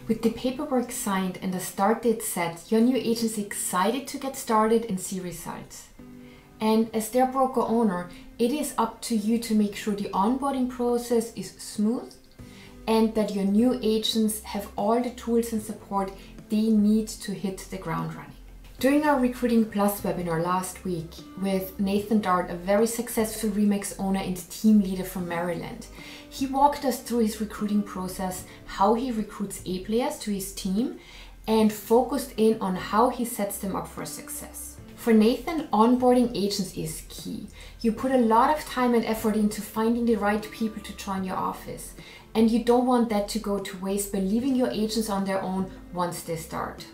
With the paperwork signed and the start date set, your new agent is excited to get started and see results. And as their broker owner, it is up to you to make sure the onboarding process is smooth and that your new agents have all the tools and support they need to hit the ground running. During our Recruiting Plus webinar last week with Nathan Dart, a very successful Remix owner and team leader from Maryland, he walked us through his recruiting process, how he recruits A players to his team, and focused in on how he sets them up for success. For Nathan, onboarding agents is key. You put a lot of time and effort into finding the right people to join your office, and you don't want that to go to waste by leaving your agents on their own once they start.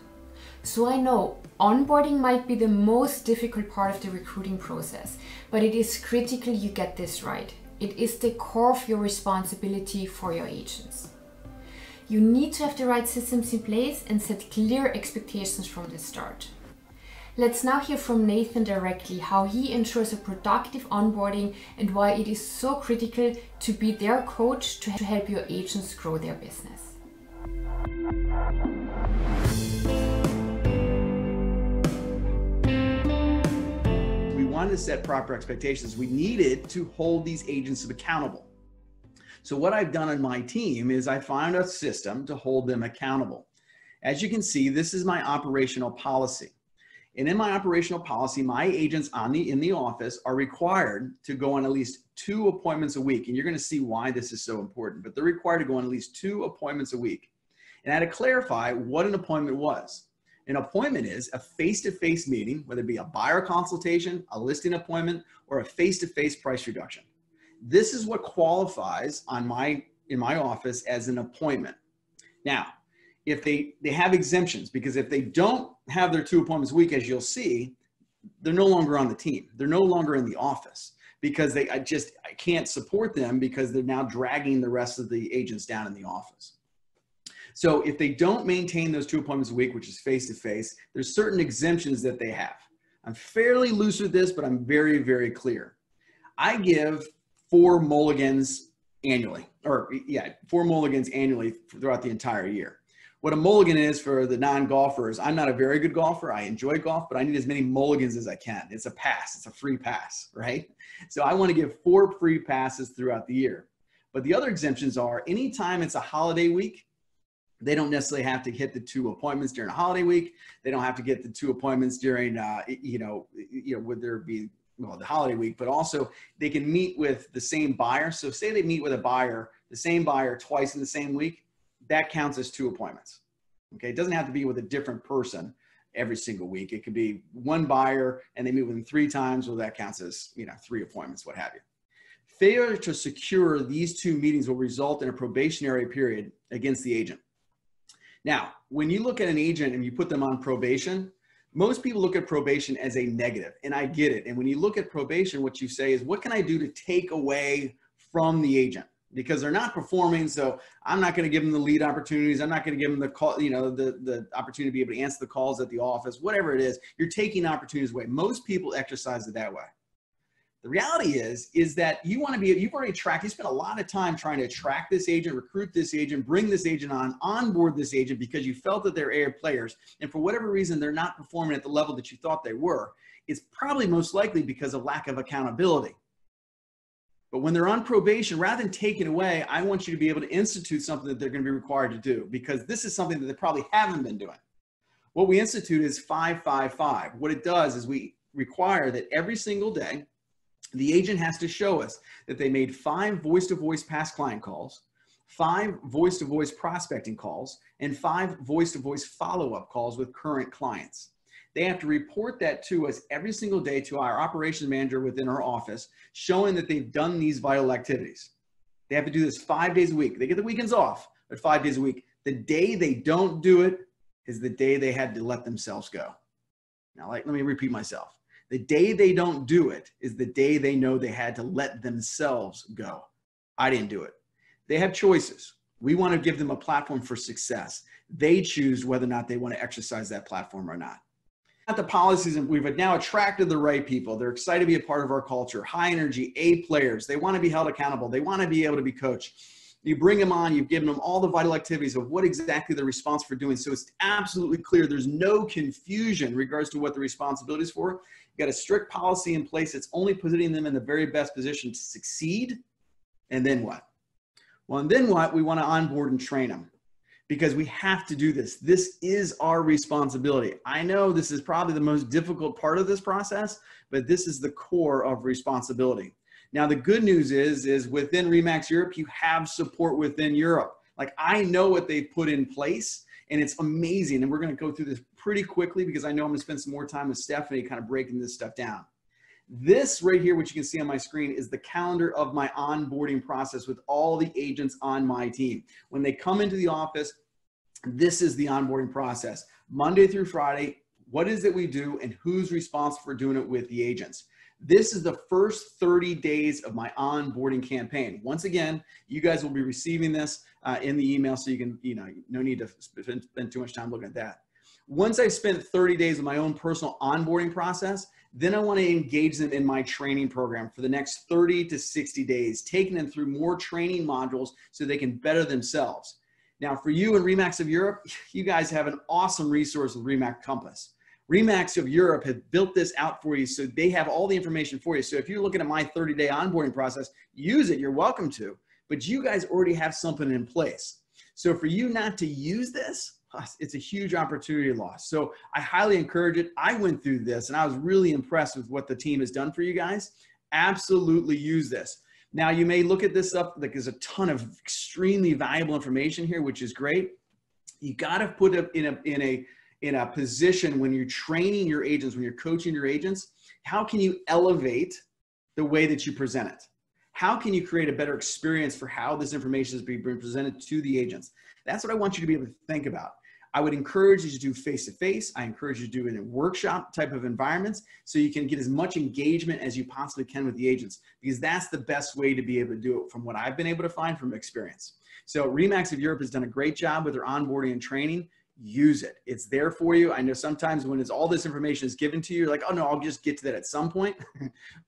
So I know onboarding might be the most difficult part of the recruiting process, but it is critical you get this right. It is the core of your responsibility for your agents. You need to have the right systems in place and set clear expectations from the start. Let's now hear from Nathan directly how he ensures a productive onboarding and why it is so critical to be their coach to help your agents grow their business. Wanted to set proper expectations. We needed to hold these agents accountable. So what I've done on my team is I found a system to hold them accountable. As you can see, this is my operational policy. And in my operational policy, my agents in the office are required to go on at least 2 appointments a week. And you're going to see why this is so important, but they're required to go on at least 2 appointments a week. And I had to clarify what an appointment was. An appointment is a face-to-face meeting, whether it be a buyer consultation, a listing appointment, or a face-to-face price reduction. This is what qualifies in my office as an appointment. Now, if they have exemptions, because if they don't have their 2 appointments a week, as you'll see, they're no longer on the team. They're no longer in the office because I can't support them because they're now dragging the rest of the agents down in the office. So if they don't maintain those 2 appointments a week, which is face-to-face, there's certain exemptions that they have. I'm fairly loose with this, but I'm very, very clear. I give 4 mulligans annually, 4 mulligans annually throughout the entire year. What a mulligan is for the non-golfers, I'm not a very good golfer. I enjoy golf, but I need as many mulligans as I can. It's a pass. It's a free pass, right? So I want to give 4 free passes throughout the year. But the other exemptions are anytime it's a holiday week, they don't necessarily have to hit the 2 appointments during a holiday week. They don't have to get the 2 appointments during, would there be, well, the holiday week, but also they can meet with the same buyer. So say they meet with the same buyer twice in the same week, that counts as 2 appointments. Okay. It doesn't have to be with a different person every single week. It could be one buyer and they meet with them 3 times. Well, that counts as, 3 appointments, what have you. Failure to secure these 2 meetings will result in a probationary period against the agent. Now, when you look at an agent and you put them on probation, most people look at probation as a negative, and I get it. And when you look at probation, what you say is, what can I do to take away from the agent? Because they're not performing, so I'm not going to give them the lead opportunities. I'm not going to give them the call, the opportunity to be able to answer the calls at the office, whatever it is. You're taking opportunities away. Most people exercise it that way. The reality is that you want to be, you've already attracted, you spent a lot of time trying to attract this agent, recruit this agent, bring this agent onboard this agent because you felt that they're A players. And for whatever reason, they're not performing at the level that you thought they were. It's probably most likely because of lack of accountability. But when they're on probation, rather than take it away, I want you to be able to institute something that they're going to be required to do because this is something that they probably haven't been doing. What we institute is 5-5-5. What it does is we require that every single day, the agent has to show us that they made 5 voice-to-voice past client calls, 5 voice-to-voice prospecting calls, and 5 voice-to-voice follow-up calls with current clients. They have to report that to us every single day to our operations manager within our office, showing that they've done these vital activities. They have to do this 5 days a week. They get the weekends off, but 5 days a week. The day they don't do it is the day they had to let themselves go. Now, let me repeat myself. The day they don't do it is the day they know they had to let themselves go. I didn't do it. They have choices. We want to give them a platform for success. They choose whether or not they want to exercise that platform or not. At the policies, and we've now attracted the right people. They're excited to be a part of our culture. High energy, A players. They want to be held accountable. They want to be able to be coached. You bring them on, you've given them all the vital activities of what exactly they're responsible for doing. So it's absolutely clear. There's no confusion in regards to what the responsibility is for. You've got a strict policy in place. It's only putting them in the very best position to succeed. And then what? Well, and then what? We want to onboard and train them, because we have to do this. This is our responsibility. I know this is probably the most difficult part of this process, but this is the core of responsibility. Now, the good news is within RE/MAX Europe, you have support within Europe. Like, I know what they've put in place, and it's amazing. And we're going to go through this pretty quickly because I know I'm going to spend some more time with Stephanie kind of breaking this stuff down. This right here, which you can see on my screen, is the calendar of my onboarding process with all the agents on my team. When they come into the office, this is the onboarding process. Monday through Friday, what is it we do and who's responsible for doing it with the agents? This is the first 30 days of my onboarding campaign. Once again, you guys will be receiving this in the email, so you can, no need to spend too much time looking at that. Once I've spent 30 days of my own personal onboarding process, then I want to engage them in my training program for the next 30 to 60 days, taking them through more training modules so they can better themselves. Now, for you in RE/MAX of Europe, you guys have an awesome resource with RE/MAX Compass. RE/MAX of Europe have built this out for you, so they have all the information for you. So if you're looking at my 30-day onboarding process, use it, you're welcome to, but you guys already have something in place. So for you not to use this, it's a huge opportunity loss. So I highly encourage it. I went through this and I was really impressed with what the team has done for you guys. Absolutely use this. Now, you may look at this up, like there's a ton of extremely valuable information here, which is great. You got to put it in a position when you're training your agents, when you're coaching your agents, how can you elevate the way that you present it? How can you create a better experience for how this information is being presented to the agents? That's what I want you to be able to think about. I would encourage you to do face-to-face. I encourage you to do it in a workshop type of environments so you can get as much engagement as you possibly can with the agents, because that's the best way to be able to do it from what I've been able to find from experience. So RE/MAX of Europe has done a great job with their onboarding and training. Use it. It's there for you. I know sometimes when all this information is given to you, you're like, oh no, I'll just get to that at some point.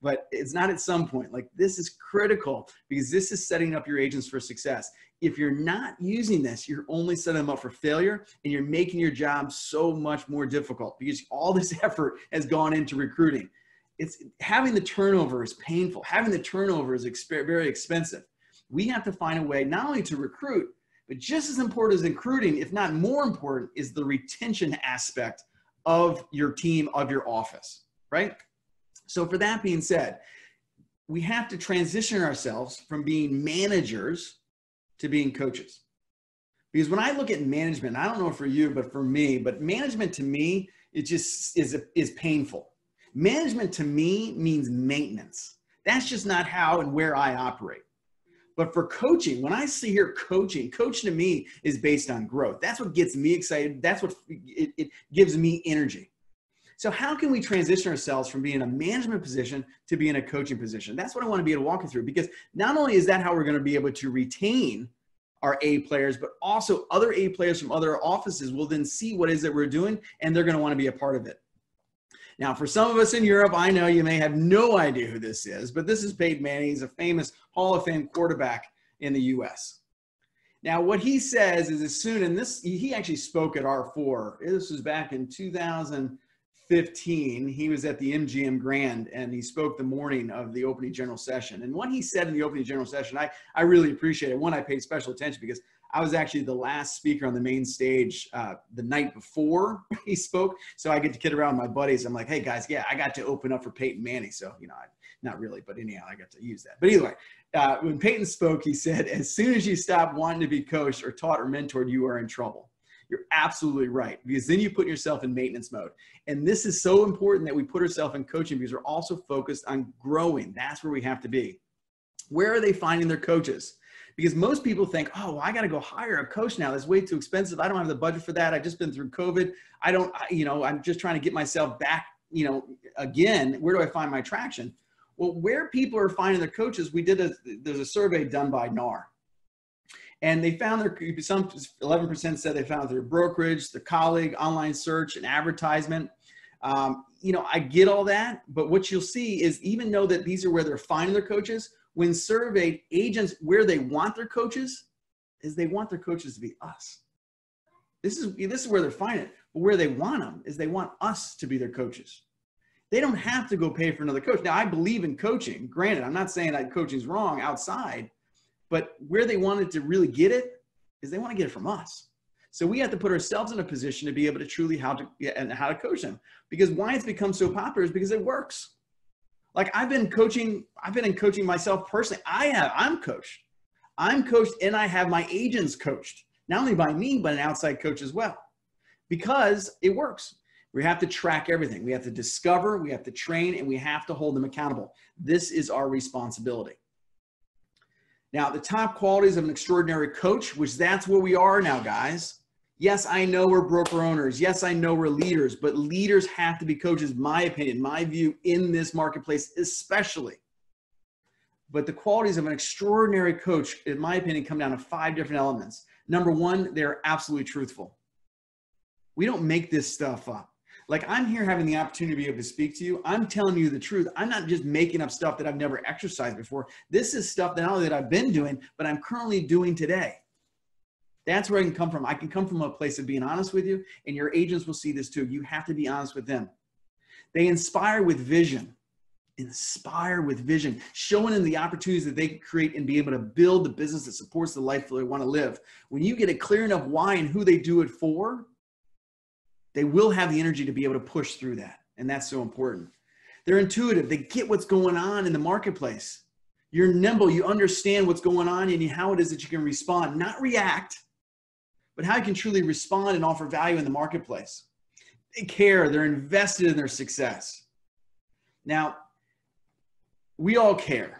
But it's not at some point. Like, this is critical because this is setting up your agents for success. If you're not using this, you're only setting them up for failure, and you're making your job so much more difficult because all this effort has gone into recruiting. Having the turnover is painful. Having the turnover is very expensive. We have to find a way not only to recruit, but just as important as recruiting, if not more important, is the retention aspect of your team, of your office, right? So for that being said, we have to transition ourselves from being managers to being coaches. Because when I look at management, I don't know for you, but for me, but management to me, it just is painful. Management to me means maintenance. That's just not how and where I operate. But for coaching, when I see here coaching to me is based on growth. That's what gets me excited. That's what it gives me energy. So how can we transition ourselves from being in a management position to being in a coaching position? That's what I want to be able to walk you through, because not only is that how we're going to be able to retain our A players, but also other A players from other offices will then see what it is that we're doing, and they're going to want to be a part of it. Now, for some of us in Europe, I know you may have no idea who this is, but this is Peyton Manning. He's a famous Hall of Fame quarterback in the U.S. Now, what he says is he actually spoke at R4. This was back in 2015. He was at the MGM Grand, and he spoke the morning of the opening general session. And what he said in the opening general session, I really appreciate it. One, I paid special attention because I was actually the last speaker on the main stage the night before he spoke. So I get to kid around with my buddies. I'm like, hey guys, yeah, I got to open up for Peyton Manning. So, not really, but anyhow, I got to use that. But either way, when Peyton spoke, he said, as soon as you stop wanting to be coached or taught or mentored, you are in trouble. You're absolutely right, because then you put yourself in maintenance mode. And this is so important that we put ourselves in coaching, because we're also focused on growing. That's where we have to be. Where are they finding their coaches? Because most people think, oh, well, I got to go hire a coach now. That's way too expensive. I don't have the budget for that. I've just been through COVID. I'm just trying to get myself back, again. Where do I find my traction? Well, where people are finding their coaches, there's a survey done by NAR. And they found 11% said they found their brokerage, their colleague, online search, and advertisement. I get all that, but what you'll see is, even though that these are where they're finding their coaches, when surveyed, agents where they want their coaches is they want their coaches to be us. This is where they're finding it. But where they want them is they want us to be their coaches. They don't have to go pay for another coach. Now, I believe in coaching. Granted, I'm not saying that coaching is wrong outside, but where they wanted to really get it is they want to get it from us. So we have to put ourselves in a position to be able to truly how to coach them. Because why it's become so popular is because it works. Like I've been in coaching myself personally. I'm coached. I'm coached and I have my agents coached, not only by me, but an outside coach as well, because it works. We have to track everything. We have to discover, we have to train, and we have to hold them accountable. This is our responsibility. Now, the top qualities of an extraordinary coach, which that's where we are now, guys. Yes, I know we're broker owners. Yes, I know we're leaders, but leaders have to be coaches, my opinion, my view in this marketplace, especially. But the qualities of an extraordinary coach, in my opinion, come down to 5 different elements. Number 1, they're absolutely truthful. We don't make this stuff up. Like I'm here having the opportunity to be able to speak to you. I'm telling you the truth. I'm not just making up stuff that I've never exercised before. This is stuff that not only that I've been doing, but I'm currently doing today. That's where I can come from. I can come from a place of being honest with you, and your agents will see this too. You have to be honest with them. They inspire with vision. Inspire with vision, showing them the opportunities that they can create and be able to build the business that supports the life that they want to live. When you get a clear enough why and who they do it for, they will have the energy to be able to push through that. And that's so important. They're intuitive. They get what's going on in the marketplace. You're nimble. You understand what's going on and how it is that you can respond, not react, but how you can truly respond and offer value in the marketplace. They care. They're invested in their success. Now, we all care.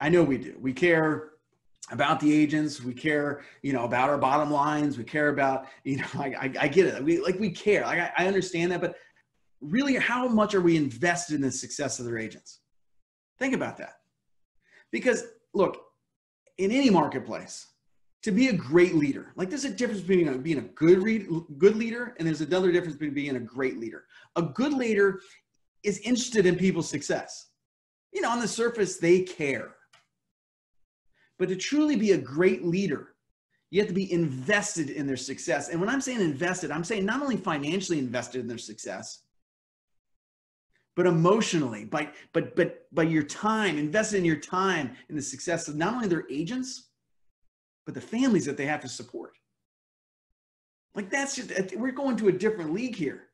I know we do. We care about the agents. We care, about our bottom lines. We care about, I get it. We care. I understand that, but really, how much are we invested in the success of their agents? Think about that. Because look, in any marketplace, to be a great leader, like there's a difference between being a good leader, and there's another difference between being a great leader. A good leader is interested in people's success. On the surface, they care. But to truly be a great leader, you have to be invested in their success. And when I'm saying invested, I'm saying not only financially invested in their success, but emotionally, by your time, invested in your time in the success of not only their agents, but the families that they have to support. Like we're going to a different league here.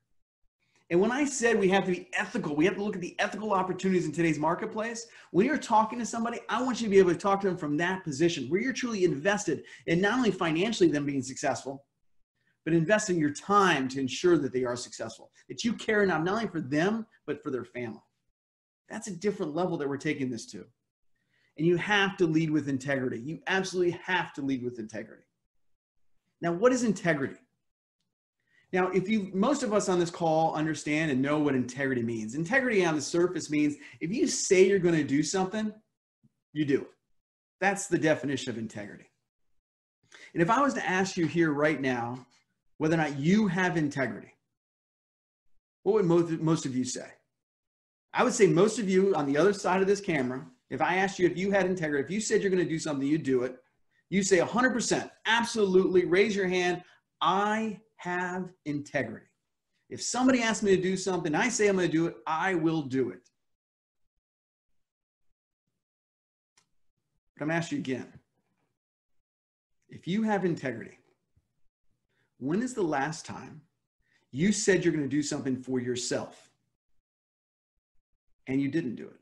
And when I said we have to be ethical, we have to look at the ethical opportunities in today's marketplace. When you're talking to somebody, I want you to be able to talk to them from that position where you're truly invested in not only financially them being successful, but investing your time to ensure that they are successful, that you care not only for them, but for their family. That's a different level that we're taking this to. And you have to lead with integrity. You absolutely have to lead with integrity. Now, what is integrity? Now, most of us on this call understand and know what integrity means. Integrity on the surface means if you say you're going to do something, you do it. That's the definition of integrity. And if I was to ask you here right now whether or not you have integrity, what would most of you say? I would say most of you on the other side of this camera, if I asked you if you had integrity, if you said you're going to do something, you do it. You say 100%, absolutely, raise your hand. I have integrity. If somebody asks me to do something, I say I'm going to do it, I will do it. But I'm asking you again, if you have integrity, when is the last time you said you're going to do something for yourself and you didn't do it?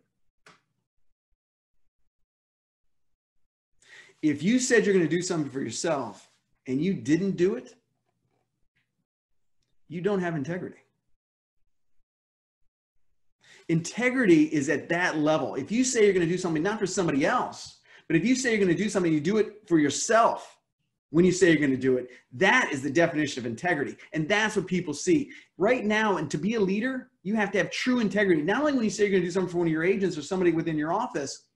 If you said you're going to do something for yourself and you didn't do it, you don't have integrity. Integrity is at that level. If you say you're going to do something not for somebody else, but if you say you're going to do something, you do it for yourself when you say you're going to do it, that is the definition of integrity. And that's what people see. Right now, and to be a leader, you have to have true integrity. Not only when you say you're going to do something for one of your agents or somebody within your office,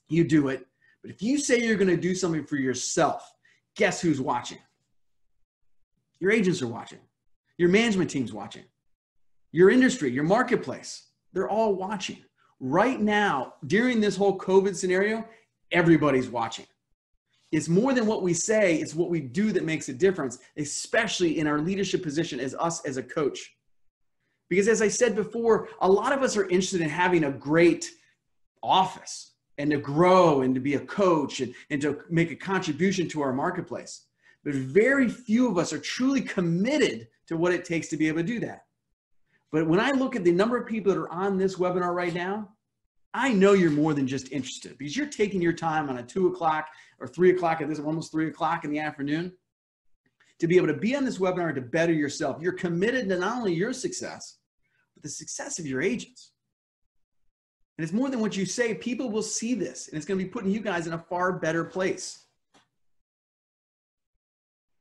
you do it. But if you say you're going to do something for yourself, guess who's watching? Your agents are watching. Your management team's watching. Your industry, your marketplace, they're all watching. Right now, during this whole COVID scenario, everybody's watching. It's more than what we say, it's what we do that makes a difference, especially in our leadership position as us as a coach. Because as I said before, a lot of us are interested in having a great office and to grow and to be a coach and to make a contribution to our marketplace. But very few of us are truly committed to what it takes to be able to do that. But when I look at the number of people that are on this webinar right now, I know you're more than just interested, because you're taking your time on a 2 o'clock or 3 o'clock, at this almost 3 o'clock in the afternoon, to be able to be on this webinar to better yourself. You're committed to not only your success, but the success of your agents. And it's more than what you say. People will see this, and it's going to be putting you guys in a far better place.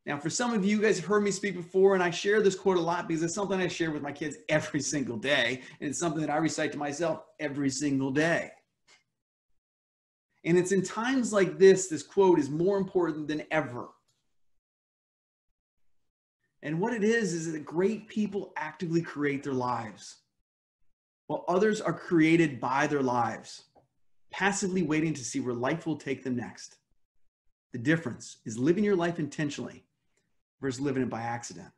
Now, for some of you guys have heard me speak before, and I share this quote a lot because it's something I share with my kids every single day, and it's something that I recite to myself every single day. And it's in times like this quote is more important than ever. And what it is that great people actively create their lives, while others are created by their lives, passively waiting to see where life will take them next. The difference is living your life intentionally versus living it by accident.